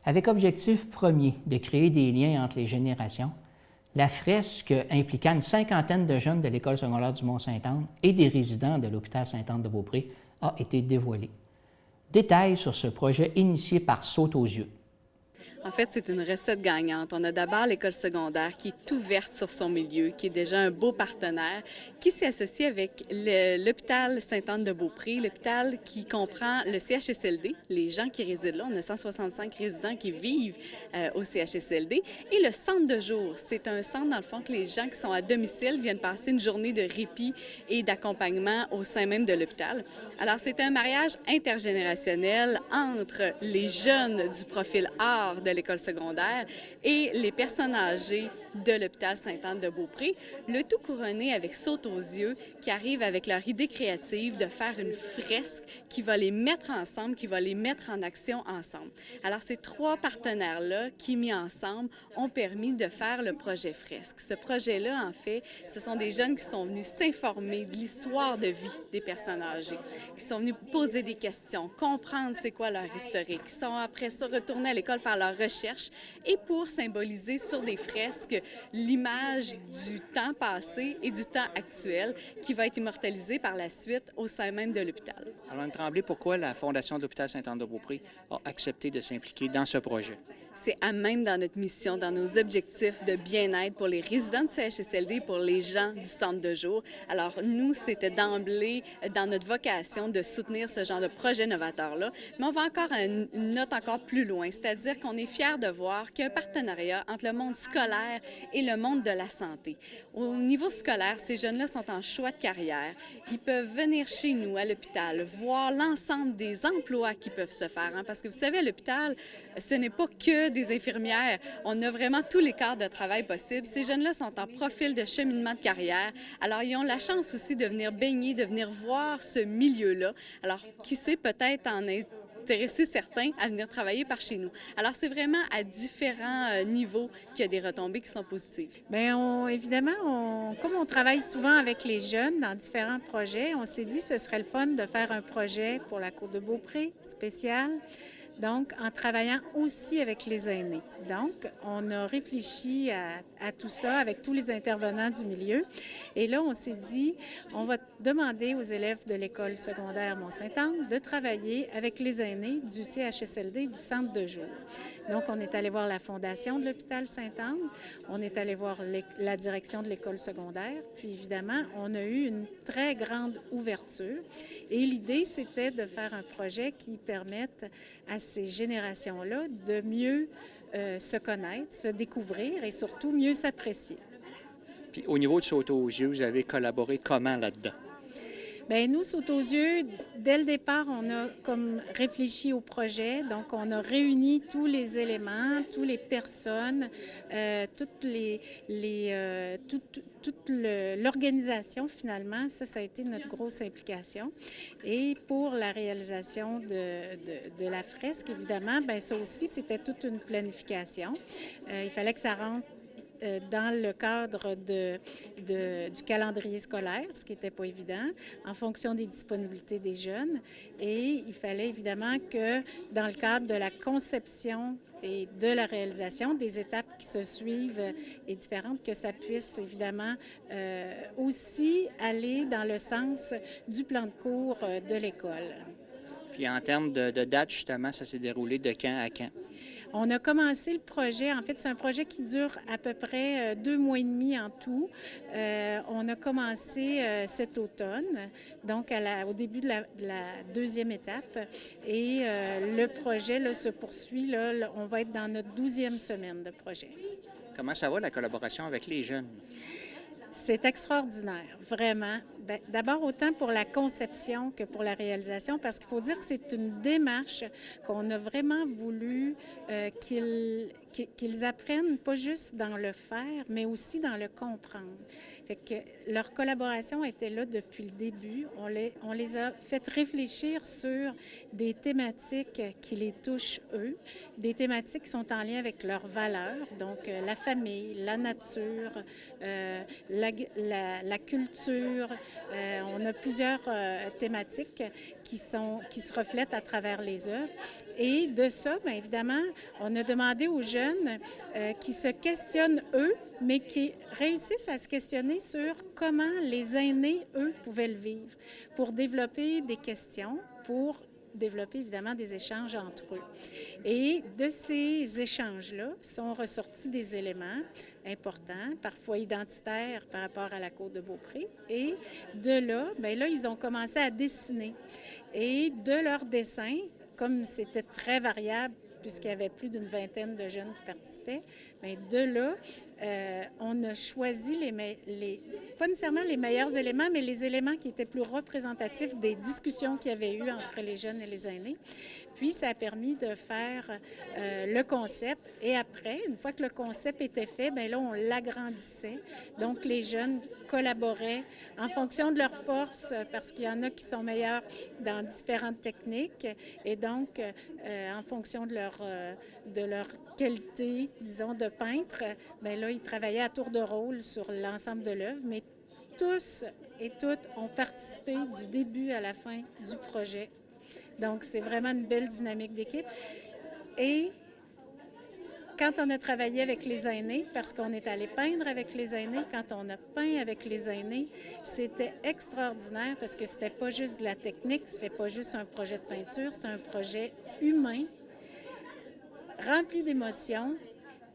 Avec objectif premier de créer des liens entre les générations, la fresque impliquant une cinquantaine de jeunes de l'École secondaire du Mont-Saint-Anne et des résidents de l'hôpital Sainte-Anne-de-Beaupré a été dévoilée. Détails sur ce projet initié par Saute aux yeux. En fait, c'est une recette gagnante. On a d'abord l'école secondaire qui est ouverte sur son milieu, qui est déjà un beau partenaire, qui s'est associé avec l'hôpital Sainte-Anne-de-Beaupré, l'hôpital qui comprend le CHSLD, les gens qui résident là. On a 165 résidents qui vivent au CHSLD. Et le centre de jour, c'est un centre, dans le fond, que les gens qui sont à domicile viennent passer une journée de répit et d'accompagnement au sein même de l'hôpital. Alors, c'est un mariage intergénérationnel entre les jeunes du profil art de l'école secondaire et les personnes âgées de l'hôpital Sainte-Anne-de-Beaupré, le tout couronné avec Saute aux yeux qui arrive avec leur idée créative de faire une fresque qui va les mettre ensemble, qui va les mettre en action ensemble. Alors, ces trois partenaires-là qui, mis ensemble, ont permis de faire le projet fresque. Ce projet-là, en fait, ce sont des jeunes qui sont venus s'informer de l'histoire de vie des personnes âgées, qui sont venus poser des questions, comprendre c'est quoi leur historique, qui sont après ça retournés à l'école faire leur recherche et pour symboliser sur des fresques l'image du temps passé et du temps actuel qui va être immortalisé par la suite au sein même de l'hôpital. Alors, Mme Tremblay, pourquoi la Fondation de l'hôpital Sainte-Anne-de-Beaupré a accepté de s'impliquer dans ce projet? C'est à même dans notre mission, dans nos objectifs de bien-être pour les résidents du CHSLD, pour les gens du centre de jour. Alors, nous, c'était d'emblée dans notre vocation de soutenir ce genre de projet novateur-là. Mais on va encore à une note encore plus loin, c'est-à-dire qu'on est fiers de voir qu'il y a un partenariat entre le monde scolaire et le monde de la santé. Au niveau scolaire, ces jeunes-là sont en choix de carrière. Ils peuvent venir chez nous, à l'hôpital, voir l'ensemble des emplois qui peuvent se faire. Parce que vous savez, à l'hôpital, ce n'est pas que des infirmières. On a vraiment tous les cadres de travail possibles. Ces jeunes-là sont en profil de cheminement de carrière. Alors, ils ont la chance aussi de venir baigner, de venir voir ce milieu-là. Alors, qui sait, peut-être en intéresser certains à venir travailler par chez nous. Alors, c'est vraiment à différents niveaux qu'il y a des retombées qui sont positives. Bien, évidemment, comme on travaille souvent avec les jeunes dans différents projets, on s'est dit que ce serait le fun de faire un projet pour la Cour de Beaupré spécial. Donc, en travaillant aussi avec les aînés. Donc, on a réfléchi à tout ça avec tous les intervenants du milieu. Et là, on s'est dit, on va demander aux élèves de l'école secondaire Mont-Saint-Anne de travailler avec les aînés du CHSLD du centre de jour. Donc, on est allé voir la fondation de l'hôpital Sainte-Anne, on est allé voir la direction de l'école secondaire, puis évidemment, on a eu une très grande ouverture. Et l'idée, c'était de faire un projet qui permette à ces générations-là de mieux se connaître, se découvrir et surtout mieux s'apprécier. Puis au niveau de Saute aux yeux, vous avez collaboré comment là-dedans? Bien, nous, Saute aux yeux, dès le départ, on a comme réfléchi au projet. Donc, on a réuni tous les éléments, toutes les personnes, toute l'organisation, finalement. Ça a été notre grosse implication. Et pour la réalisation de la fresque, évidemment, bien, ça aussi, c'était toute une planification. Il fallait que ça rentre dans le cadre du calendrier scolaire, ce qui n'était pas évident, en fonction des disponibilités des jeunes. Et il fallait évidemment que dans le cadre de la conception et de la réalisation, des étapes qui se suivent et différentes, que ça puisse évidemment aussi aller dans le sens du plan de cours de l'école. Puis en termes de date, justement, ça s'est déroulé de quand à quand? On a commencé le projet, en fait, c'est un projet qui dure à peu près 2 mois et demi en tout. On a commencé cet automne, donc au début de la deuxième étape. Et le projet là, se poursuit, là, on va être dans notre 12e semaine de projet. Comment ça va, la collaboration avec les jeunes? C'est extraordinaire, vraiment. Bien, d'abord, autant pour la conception que pour la réalisation, parce qu'il faut dire que c'est une démarche qu'on a vraiment voulu qu'ils apprennent, pas juste dans le faire, mais aussi dans le comprendre. Fait que leur collaboration était là depuis le début. On les a fait réfléchir sur des thématiques qui les touchent eux, des thématiques qui sont en lien avec leurs valeurs, donc la famille, la nature, la culture, On a plusieurs thématiques qui se reflètent à travers les œuvres. Et de ça, bien évidemment, on a demandé aux jeunes qui se questionnent eux, mais qui réussissent à se questionner sur comment les aînés, eux, pouvaient le vivre, pour développer des questions, pour développer évidemment des échanges entre eux. Et de ces échanges-là sont ressortis des éléments importants, parfois identitaires par rapport à la Côte de Beaupré. Et de là, bien là, ils ont commencé à dessiner. Et de leurs dessins, comme c'était très variable, puisqu'il y avait plus d'une vingtaine de jeunes qui participaient, bien de là, on a choisi pas nécessairement les meilleurs éléments, mais les éléments qui étaient plus représentatifs des discussions qu'il y avait eu entre les jeunes et les aînés. Puis, ça a permis de faire le concept. Et après, une fois que le concept était fait, bien là, on l'agrandissait. Donc, les jeunes collaboraient en fonction de leurs forces, parce qu'il y en a qui sont meilleurs dans différentes techniques. Et donc, en fonction de leur qualité, disons, de peintre, bien là, ils travaillaient à tour de rôle sur l'ensemble de l'œuvre, mais tous et toutes ont participé du début à la fin du projet. Donc, c'est vraiment une belle dynamique d'équipe. Et quand on a travaillé avec les aînés, parce qu'on est allé peindre avec les aînés, quand on a peint avec les aînés, c'était extraordinaire parce que c'était pas juste de la technique, c'était pas juste un projet de peinture, c'était un projet humain, rempli d'émotions,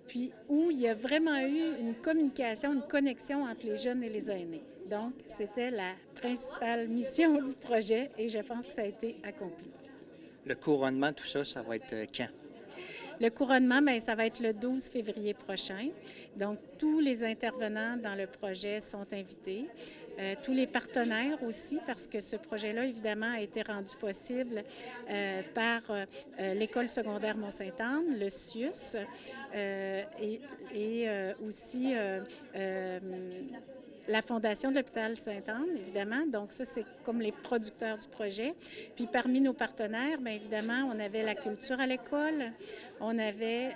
puis où il y a vraiment eu une communication, une connexion entre les jeunes et les aînés. Donc, c'était la principale mission du projet et je pense que ça a été accompli. Le couronnement, tout ça, ça va être quand? Le couronnement, bien, ça va être le 12 février prochain. Donc, tous les intervenants dans le projet sont invités. Tous les partenaires aussi, parce que ce projet-là, évidemment, a été rendu possible par l'École secondaire Mont-Sainte-Anne, le CIUS, et aussi la Fondation de l'Hôpital Sainte-Anne, évidemment. Donc, ça, c'est comme les producteurs du projet. Puis, parmi nos partenaires, bien évidemment, on avait la culture à l'école, on avait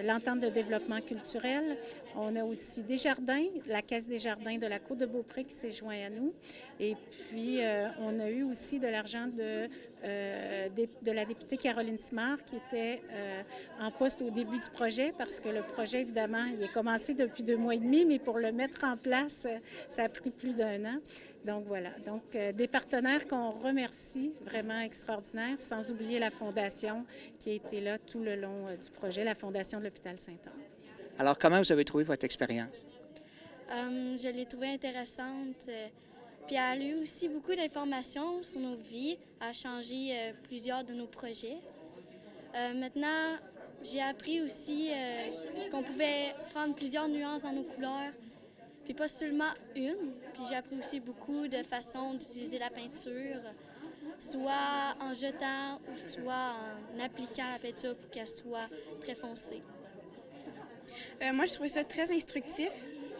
l'entente de développement culturel, on a aussi Desjardins, la Caisse des jardins de la Côte de Beaupré qui s'est joint à nous. Et puis, on a eu aussi de l'argent de la députée Caroline Simard qui était en poste au début du projet parce que le projet, évidemment, il est commencé depuis 2 mois et demi, mais pour le mettre en place, ça a pris plus d'1 an. Donc, voilà. Donc, des partenaires qu'on remercie, vraiment extraordinaires, sans oublier la Fondation qui a été là tout le long du projet, la Fondation de l'Hôpital Sainte-Anne. Alors, comment vous avez trouvé votre expérience? Je l'ai trouvée intéressante. Puis elle a eu aussi beaucoup d'informations sur nos vies, elle a changé plusieurs de nos projets. Maintenant, j'ai appris aussi qu'on pouvait prendre plusieurs nuances dans nos couleurs, puis pas seulement une. Puis j'ai appris aussi beaucoup de façons d'utiliser la peinture, soit en jetant ou soit en appliquant la peinture pour qu'elle soit très foncée. Moi, je trouvais ça très instructif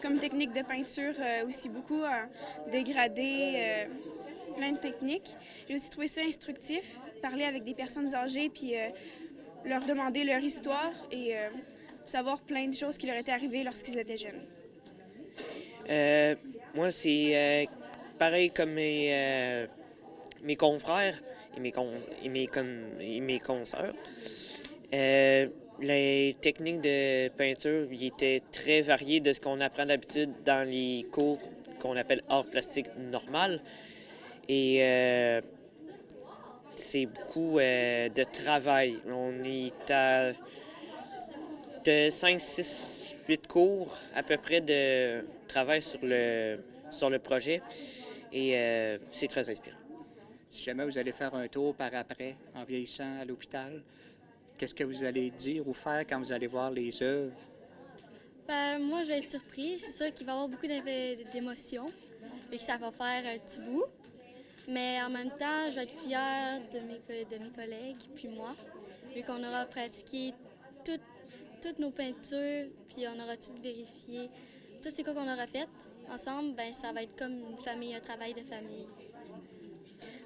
comme technique de peinture, aussi beaucoup en dégradé, plein de techniques. J'ai aussi trouvé ça instructif, parler avec des personnes âgées puis leur demander leur histoire et savoir plein de choses qui leur étaient arrivées lorsqu'ils étaient jeunes. Moi, c'est pareil comme mes confrères et mes consoeurs. Les techniques de peinture ils étaient très variées de ce qu'on apprend d'habitude dans les cours qu'on appelle art plastique normal. Et c'est beaucoup de travail. On est à de 5, 6, 8 cours à peu près de travail sur le projet. Et c'est très inspirant. Si jamais vous allez faire un tour par après, en vieillissant à l'hôpital, qu'est-ce que vous allez dire ou faire quand vous allez voir les œuvres? Moi, je vais être surprise. C'est sûr qu'il va y avoir beaucoup d'émotions et que ça va faire un petit bout. Mais en même temps, je vais être fière de mes collègues puis moi, vu qu'on aura pratiqué toutes nos peintures, puis on aura tout vérifié. Tout ce qu'on aura fait ensemble, ben ça va être comme une famille, un travail de famille.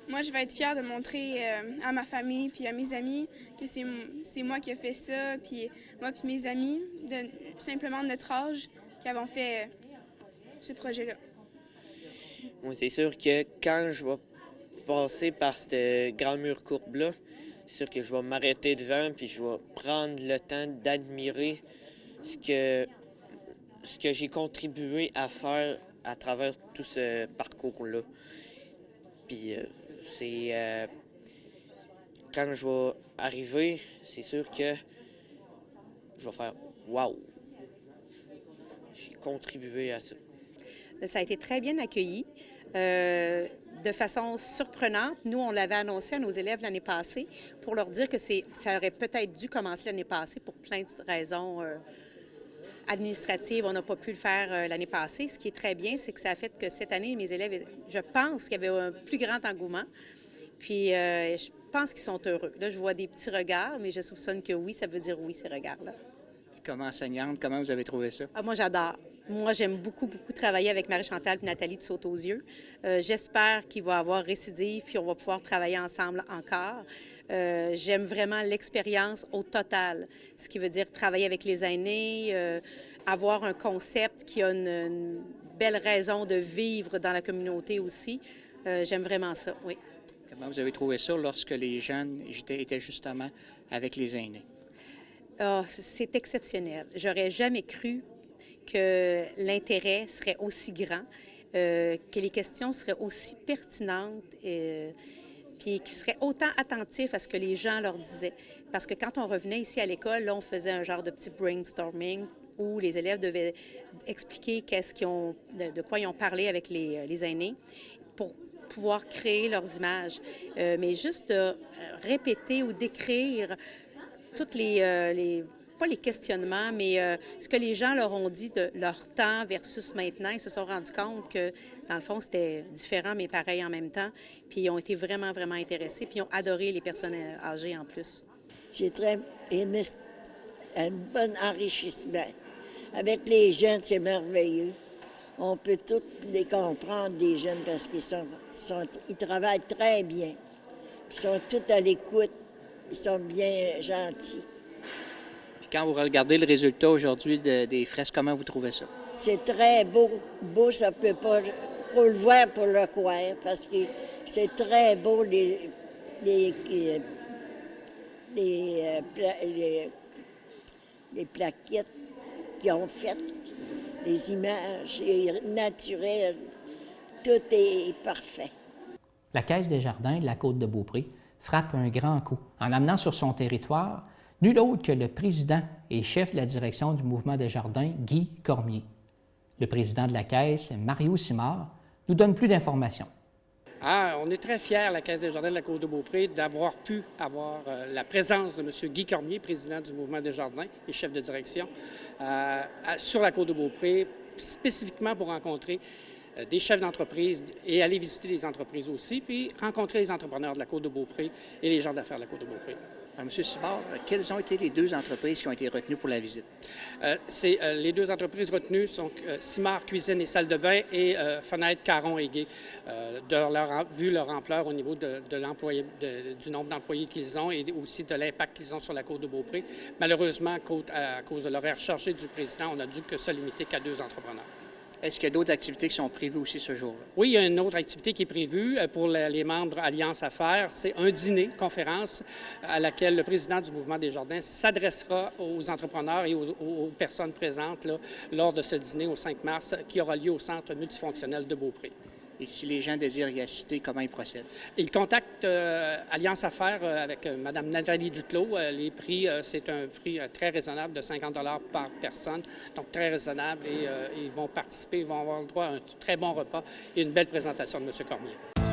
Moi, je vais être fière de montrer à ma famille puis à mes amis que c'est moi qui ai fait ça, puis moi puis mes amis, simplement de notre âge, qui avons fait ce projet-là. Moi, c'est sûr que quand je vais passer par ce grand mur courbe-là, c'est sûr que je vais m'arrêter devant puis je vais prendre le temps d'admirer ce que j'ai contribué à faire à travers tout ce parcours-là. Puis quand je vais arriver, c'est sûr que je vais faire « wow ». J'ai contribué à ça. Ça a été très bien accueilli. De façon surprenante, nous, on l'avait annoncé à nos élèves l'année passée pour leur dire que ça aurait peut-être dû commencer l'année passée pour plein de raisons administratives. On n'a pas pu le faire l'année passée. Ce qui est très bien, c'est que ça a fait que cette année, mes élèves, je pense qu'il y avait un plus grand engouement. Puis, je pense qu'ils sont heureux. Là, je vois des petits regards, mais je soupçonne que oui, ça veut dire oui, ces regards-là. Comme enseignante, comment vous avez trouvé ça? Ah, moi, j'adore. Moi, j'aime beaucoup, beaucoup travailler avec Marie-Chantal et Nathalie de Saute-aux-Yeux. J'espère qu'il va y avoir récidive, puis on va pouvoir travailler ensemble encore. J'aime vraiment l'expérience au total, ce qui veut dire travailler avec les aînés, avoir un concept qui a une belle raison de vivre dans la communauté aussi. J'aime vraiment ça, oui. Comment vous avez trouvé ça lorsque les jeunes étaient justement avec les aînés? Oh, c'est exceptionnel. J'aurais jamais cru que l'intérêt serait aussi grand, que les questions seraient aussi pertinentes, puis qu'ils seraient autant attentifs à ce que les gens leur disaient. Parce que quand on revenait ici à l'école, là, on faisait un genre de petit brainstorming où les élèves devaient expliquer de quoi ils ont parlé avec les aînés pour pouvoir créer leurs images. Mais juste de répéter ou d'écrire toutes pas les questionnements, mais ce que les gens leur ont dit de leur temps versus maintenant. Ils se sont rendus compte que, dans le fond, c'était différent, mais pareil en même temps. Puis ils ont été vraiment, vraiment intéressés, puis ils ont adoré les personnes âgées en plus. J'ai très aimé un bon enrichissement. Avec les jeunes, c'est merveilleux. On peut tous les comprendre, les jeunes, parce qu'ils travaillent très bien. Ils sont tous à l'écoute. Ils sont bien gentils. Puis quand vous regardez le résultat aujourd'hui des fresques, comment vous trouvez ça? C'est très beau. Beau, ça peut pas... faut le voir pour le croire, parce que c'est très beau, les plaquettes qu'ils ont faites, les images naturelles. Tout est parfait. La Caisse des jardins de la Côte-de-Beaupré frappe un grand coup en amenant sur son territoire nul autre que le président et chef de la direction du mouvement des jardins, Guy Cormier. Le président de la Caisse, Mario Simard, nous donne plus d'informations. On est très fiers, la Caisse des jardins de la Côte-de-Beaupré, d'avoir pu avoir la présence de M. Guy Cormier, président du mouvement des jardins et chef de direction, sur la Côte-de-Beaupré, spécifiquement pour rencontrer des chefs d'entreprise et aller visiter des entreprises aussi, puis rencontrer les entrepreneurs de la Côte-de-Beaupré et les gens d'affaires de la Côte-de-Beaupré. Alors, M. Simard, quelles ont été les deux entreprises qui ont été retenues pour la visite? Les deux entreprises retenues sont Simard Cuisine et Salle de bain et Fenêtre Caron et Gay, vu leur ampleur au niveau du nombre d'employés qu'ils ont et aussi de l'impact qu'ils ont sur la Côte-de-Beaupré. Malheureusement, à cause de l'horaire chargé du président, on n'a dû que se limiter qu'à deux entrepreneurs. Est-ce qu'il y a d'autres activités qui sont prévues aussi ce jour-là? Oui, il y a une autre activité qui est prévue pour les membres Alliance Affaires. C'est un dîner, conférence, à laquelle le président du mouvement des jardins s'adressera aux entrepreneurs et aux personnes présentes là, lors de ce dîner au 5 mars qui aura lieu au Centre multifonctionnel de Beaupré. Et si les gens désirent y assister, comment ils procèdent? Ils contactent Alliance Affaires avec Mme Nathalie Duclos. Les prix, c'est un prix très raisonnable de 50 $ par personne, donc très raisonnable. Et ils vont participer, ils vont avoir le droit à un très bon repas et une belle présentation de M. Cormier.